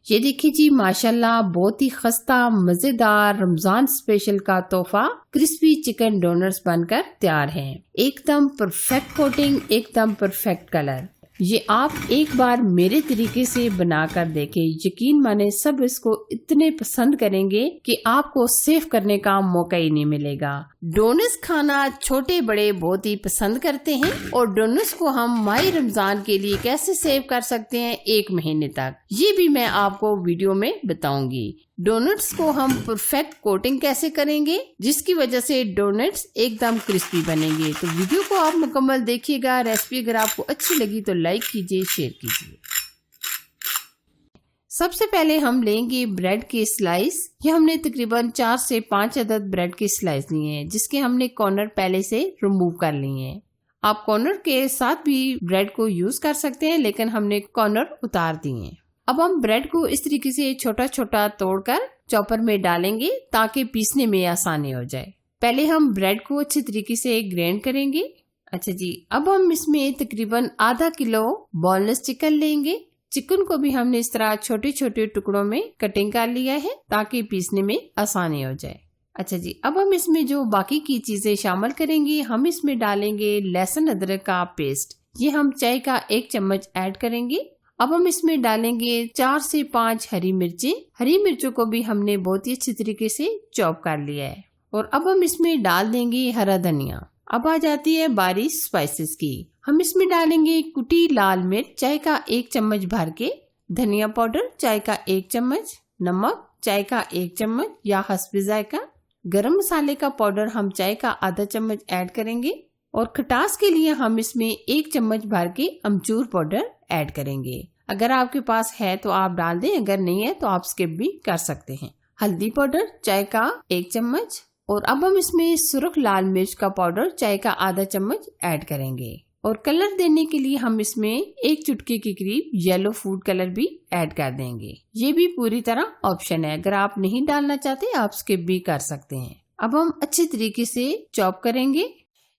ये देखिए जी, माशाल्लाह बहुत ही खस्ता मजेदार रमजान स्पेशल का तोहफा क्रिस्पी चिकन डोनट्स बनकर तैयार हैं। एकदम परफेक्ट कोटिंग, एकदम परफेक्ट कलर। ये आप एक बार मेरे तरीके से बनाकर देखें, यकीन माने सब इसको इतने पसंद करेंगे कि आपको सेव करने का मौका ही नहीं मिलेगा। डोनट्स खाना छोटे बड़े बहुत ही पसंद करते हैं और डोनट्स को हम माह रमजान के लिए कैसे सेव कर सकते हैं 1 महीने तक, ये भी मैं आपको वीडियो में बताऊंगी। डोनट्स को हम परफेक्ट कोटिंग कैसे करेंगे जिसकी वजह से डोनट्स एकदम क्रिस्पी बनेंगे। तो वीडियो को आप मुकम्मल देखिएगा। रेसिपी अगर आपको अच्छी लगी तो लाइक कीजिए, शेयर कीजिए। सबसे पहले हम लेंगे ब्रेड के स्लाइस। ये हमने तकरीबन 4 से 5 अदद ब्रेड के स्लाइस लिए हैं, जिसके हमने कॉर्नर पहले से रिमूव कर लिए हैं। आप कॉर्नर के साथ भी ब्रेड को यूज कर सकते हैं, लेकिन हमने कॉर्नर उतार दिए हैं। अब हम ब्रेड को इस तरीके से छोटा छोटा तोड़कर चॉपर में डालेंगे ताकि पीसने में आसानी हो जाए। पहले हम ब्रेड को अच्छी तरीके से ग्राइंड करेंगे। अच्छा जी, अब हम इसमें तकरीबन आधा किलो बोनलेस चिकन लेंगे। चिकन को भी हमने इस तरह छोटे छोटे टुकड़ों में कटिंग कर लिया है ताकि पीसने में आसानी हो जाए। अच्छा जी, अब हम इसमें जो बाकी की चीजें शामिल करेंगे, हम इसमें डालेंगे लहसुन अदरक का पेस्ट। ये हम चाय का 1 चम्मच ऐड करेंगे। अब हम इसमें डालेंगे 4 से 5 हरी मिर्ची। हरी मिर्चों को भी हमने बहुत ही अच्छी तरीके से चॉप कर लिया है। और अब हम इसमें डाल देंगे हरा धनिया। अब आ जाती है बारी स्पाइसेस की। हम इसमें डालेंगे कुटी लाल मिर्च चाय का 1 चम्मच भर के, धनिया पाउडर चाय का 1 चम्मच, नमक चाय का 1 चम्मच या हस्बे जायका, गरम मसाले का पाउडर हम चाय का आधा चम्मच ऐड करेंगे और खटास के लिए हम इसमें 1 चम्मच भर के अमचूर पाउडर ऐड करेंगे। अगर आपके पास है तो आप डाल दें, अगर नहीं है तो आप स्किप भी कर सकते हैं। हल्दी पाउडर चाय का 1 चम्मच और अब हम इसमें सुर्ख लाल मिर्च का पाउडर चाय का आधा चम्मच ऐड करेंगे। और कलर देने के लिए हम इसमें 1 चुटकी के करीब येलो फूड कलर भी ऐड कर देंगे। ये भी पूरी तरह ऑप्शन है, अगर आप नहीं डालना चाहते आप स्किप भी कर सकते हैं। अब हम अच्छी तरीके से चॉप करेंगे।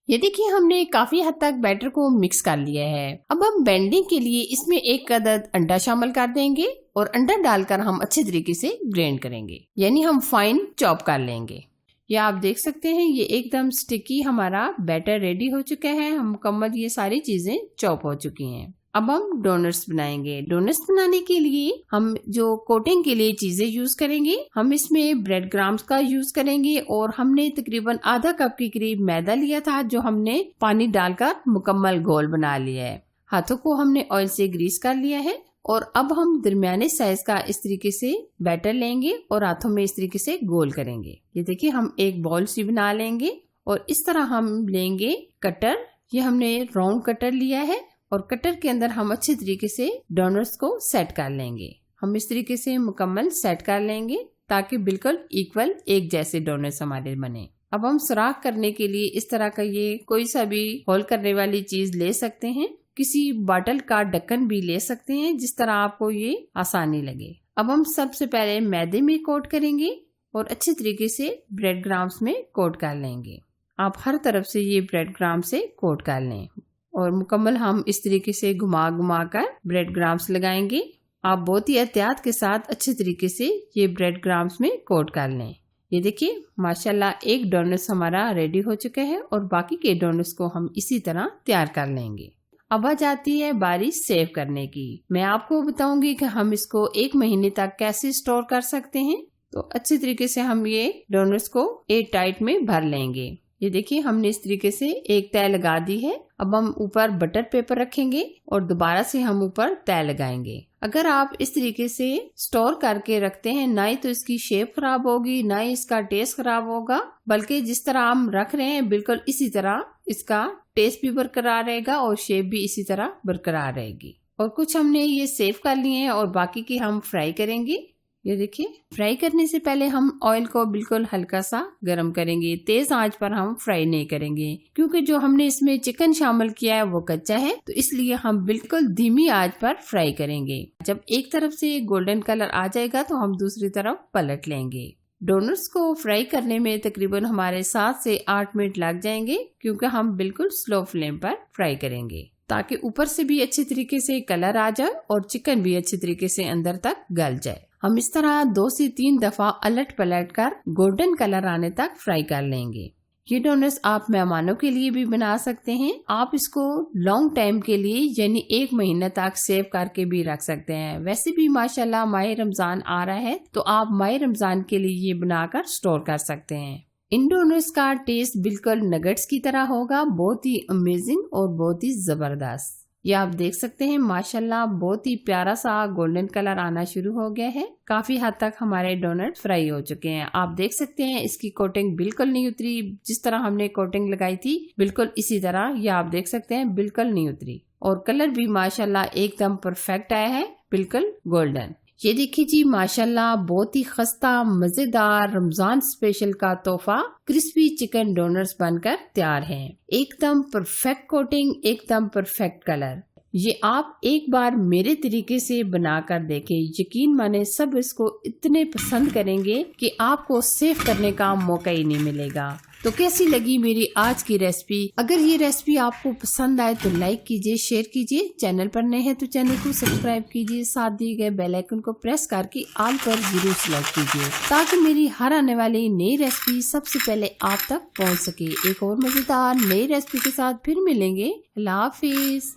ये देखिए, हमने काफी हद तक बैटर को मिक्स कर लिया है। अब हम बेंडिंग के लिए इसमें 1 अदद अंडा शामिल कर देंगे और अंडा डालकर हम अच्छे तरीके से ग्राइंड करेंगे, यानी हम फाइन चॉप कर लेंगे। ये आप देख सकते हैं, ये एकदम स्टिकी हमारा बैटर रेडी हो चुका है। हम मुकम्मल ये सारी चीजें चॉप हो चुकी हैं। अब हम डोनट्स बनाएंगे। डोनट्स बनाने के लिए हम जो कोटिंग के लिए चीजें यूज करेंगे, हम इसमें ब्रेड क्रम्स का यूज करेंगे और हमने तकरीबन आधा कप के करीब मैदा लिया था, जो हमने पानी डालकर मुकम्मल गोल बना लिया है। हाथों को हमने ऑयल से ग्रीस कर लिया है और अब हम दरमियाने साइज का इस तरीके से बैटर लेंगे और हाथों में इस तरीके से गोल करेंगे। ये देखिए, हम एक बॉल सी बना लेंगे और इस तरह हम लेंगे कटर। ये हमने राउंड कटर लिया है और कटर के अंदर हम अच्छे तरीके से डोनट्स को सेट कर लेंगे। हम इस तरीके से मुकम्मल सेट कर लेंगे ताकि बिल्कुल इक्वल एक जैसे डोनट्स हमारे बने। अब हम सुराख करने के लिए इस तरह का ये कोई सा भी होल करने वाली चीज ले सकते हैं, किसी बॉटल का ढक्कन भी ले सकते हैं, जिस तरह आपको ये आसानी लगे। अब हम सबसे पहले मैदे में कोट करेंगे और अच्छे तरीके से ब्रेड क्रम्स में कोट कर लेंगे। आप हर तरफ से ये ब्रेड क्रम्स से कोट कर लें और मुकम्मल हम इस तरीके से घुमा घुमा कर ब्रेड क्रम्स लगाएंगे। आप बहुत ही एहतियात के साथ अच्छे तरीके से ये ब्रेड क्रम्स में कोट कर लें। ये देखिए, माशाल्लाह एक डोनट्स हमारा रेडी हो चुका है और बाकी के डोनट्स को हम इसी तरह तैयार कर लेंगे। अब आ जाती है बारी सेव करने की। मैं आपको बताऊंगी कि हम इसको 1 महीने तक कैसे स्टोर कर सकते हैं। तो अच्छे तरीके से हम ये डोनट्स को एयर टाइट में भर लेंगे। ये देखिए, हमने इस तरीके से एक तय लगा दी है। अब हम ऊपर बटर पेपर रखेंगे और दोबारा से हम ऊपर तय लगाएंगे। अगर आप इस तरीके से स्टोर करके रखते हैं, ना ही तो इसकी शेप खराब होगी, ना ही इसका टेस्ट खराब होगा, बल्कि जिस तरह हम रख रहे हैं बिल्कुल इसी तरह इसका टेस्ट भी बरकरार रहेगा और शेप भी इसी तरह बरकरार रहेगी। और कुछ हमने ये सेव कर लिए हैं और बाकी की हम फ्राई करेंगे। ये देखिए, फ्राई करने से पहले हम ऑयल को बिल्कुल हल्का सा गर्म करेंगे। तेज आंच पर हम फ्राई नहीं करेंगे, क्योंकि जो हमने इसमें चिकन शामिल किया है वो कच्चा है, तो इसलिए हम बिल्कुल धीमी आंच पर फ्राई करेंगे। जब एक तरफ से गोल्डन कलर आ जाएगा तो हम दूसरी तरफ पलट लेंगे। डोनट्स को फ्राई करने में तकरीबन हमारे 7 से 8 मिनट लग जाएंगे, क्योंकि हम बिल्कुल स्लो फ्लेम पर फ्राई करेंगे। ताकि ऊपर से भी अच्छी तरीके से कलर आ जाए और चिकन भी अच्छी तरीके से अंदर तक गल जाए। हम इस तरह 2 से 3 दफा अलट पलट कर गोल्डन कलर आने तक फ्राई कर लेंगे। ये डोनट्स आप मेहमानों के लिए भी बना सकते हैं। आप इसको लॉन्ग टाइम के लिए यानी 1 महीने तक सेव करके भी रख सकते हैं। वैसे भी माशाल्लाह माह रमजान आ रहा है तो आप माह रमजान के लिए ये बनाकर स्टोर कर सकते हैं। इन डोनट्स का टेस्ट बिल्कुल नगेट्स की तरह होगा, बहुत ही अमेजिंग और बहुत ही जबरदस्त। ये आप देख सकते हैं माशाल्लाह बहुत ही प्यारा सा गोल्डन कलर आना शुरू हो गया है। काफी हद तक हमारे डोनट फ्राई हो चुके हैं। आप देख सकते हैं इसकी कोटिंग बिल्कुल नहीं उतरी, जिस तरह हमने कोटिंग लगाई थी बिल्कुल इसी तरह ये आप देख सकते हैं बिल्कुल नहीं उतरी। और कलर भी माशाल्लाह एकदम परफेक्ट आया है, बिल्कुल गोल्डन। ये देखिए जी माशाल्लाह बहुत ही खस्ता मजेदार रमजान स्पेशल का तोहफा क्रिस्पी चिकन डोनट्स बनकर तैयार हैं। एकदम परफेक्ट कोटिंग, एकदम परफेक्ट कलर। ये आप एक बार मेरे तरीके से बनाकर देखें, यकीन माने सब इसको इतने पसंद करेंगे कि आपको सेव करने का मौका ही नहीं मिलेगा। तो कैसी लगी मेरी आज की रेसिपी? अगर ये रेसिपी आपको पसंद आए तो लाइक कीजिए, शेयर कीजिए। चैनल पर नए हैं तो चैनल को सब्सक्राइब कीजिए, साथ दिए गए बेल आइकन को प्रेस करके ऑल पर जरूर सिलेक्ट कीजिए ताकि मेरी हर आने वाली नई रेसिपी सबसे पहले आप तक पहुंच सके। एक और मजेदार नई रेसिपी के साथ फिर मिलेंगे। अल्लाह हाफिज।